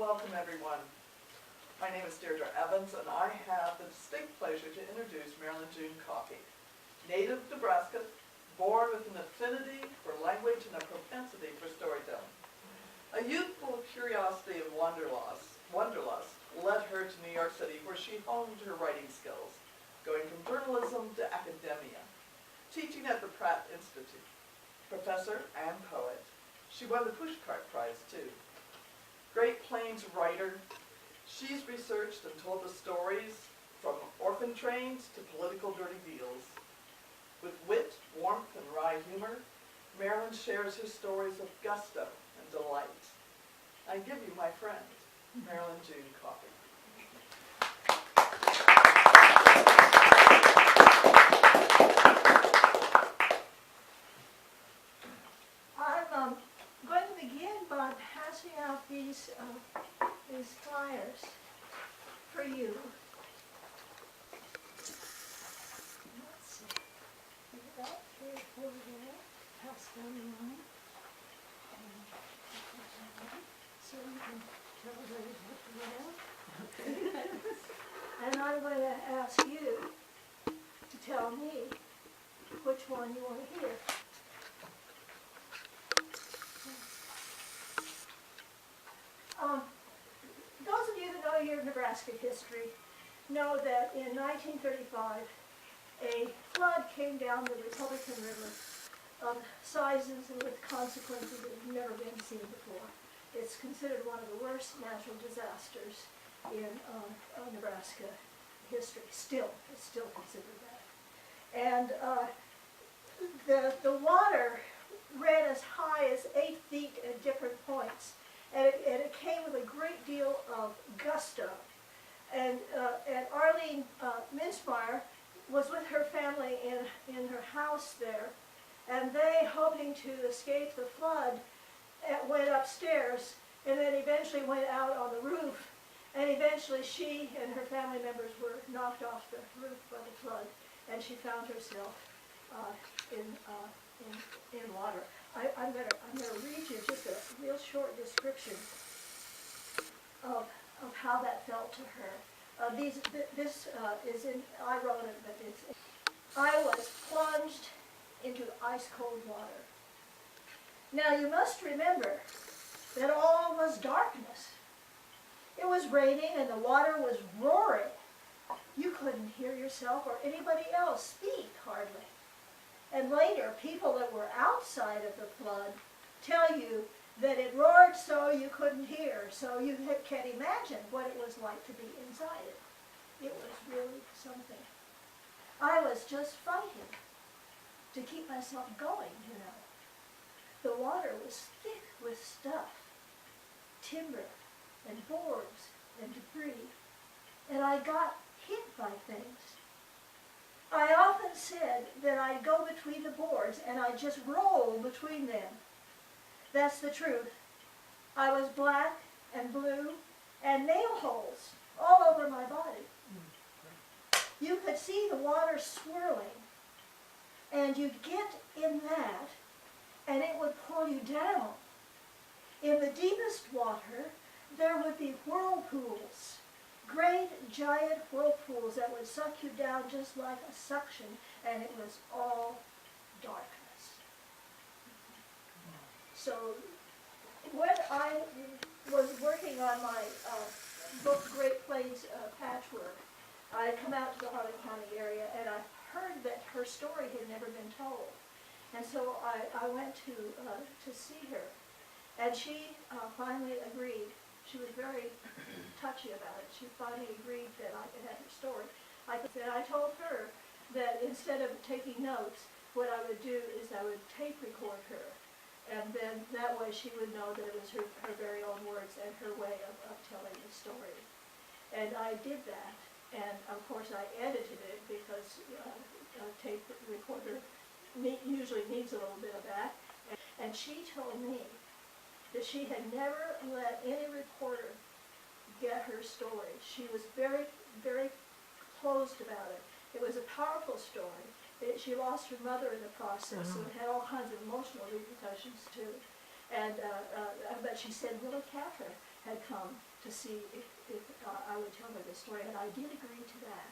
welcome everyone. My name is Deirdre Evans, and I have the distinct pleasure to introduce Marilyn June Coffey. Native Nebraska, born with an affinity for language and a propensity for storytelling. A youthful curiosity and wanderlust led her to New York City, where she honed her writing skills, going from journalism to academia, teaching at the Pratt Institute. Professor and poet, she won the Pushcart Prize too. Great Plains writer, she's researched and told the stories from orphan trains to political dirty deals. With wit, warmth, and wry humor, Marilyn shares her stories of gusto and delight. I give you my friend, Marilyn June Coffey. I'm going to begin by passing out these flyers for you. Let's see. About 3 or 4 there. Pass down the line. So you can tell everybody what you have. And I'm going to ask you to tell me which one you want to hear. Those of you that know your Nebraska history know that in 1935, a flood came down the Republican River of sizes and with consequences that have never been seen before. It's considered one of the worst natural disasters in Nebraska history. It's still considered that. And the water ran as high as 8 feet at different points. And it came with a great deal of gusto. And Arlene Mintzmyer was with her family in her house there, and they, hoping to escape the flood, went upstairs and then eventually went out on the roof, and eventually she and her family members were knocked off the roof by the flood, and she found herself in water. I'm going to read you just a real short description of how that felt to her. This is in, I wrote it, but it's, I was plunged into ice-cold water. Now you must remember that all was darkness. It was raining and the water was roaring. You couldn't hear yourself or anybody else speak, hardly. And later, people that were outside of the flood tell you that it roared so you couldn't hear, so you can't imagine what it was like to be inside it. It was really something. I was just fighting to keep myself going, you know. The water was thick with stuff, timber and boards and debris, and I got hit by things. I often said that I'd go between the boards and I'd just roll between them. That's the truth. I was black and blue and nail holes all over my body. You could see the water swirling, and you'd get in that and it would pull you down. In the deepest water, there would be whirlpools. Great, giant whirlpools that would suck you down just like a suction, and it was all darkness. So when I was working on my book, Great Plains Patchwork, I had come out to the Harlan County area, and I heard that her story had never been told. And so I went to see her, and she finally agreed. She was very touchy about it. She finally agreed that I could have her story. I told her that instead of taking notes, what I would do is I would tape record her. And then that way she would know that it was her very own words and her way of telling the story. And I did that. And of course I edited it because a tape recorder usually needs a little bit of that. And she told me that she had never let any reporter get her story. She was very, very closed about it. It was a powerful story. She lost her mother in the process, so it had all kinds of emotional repercussions too. And but she said Willa Cather had come to see if I would tell her this story, and I did agree to that.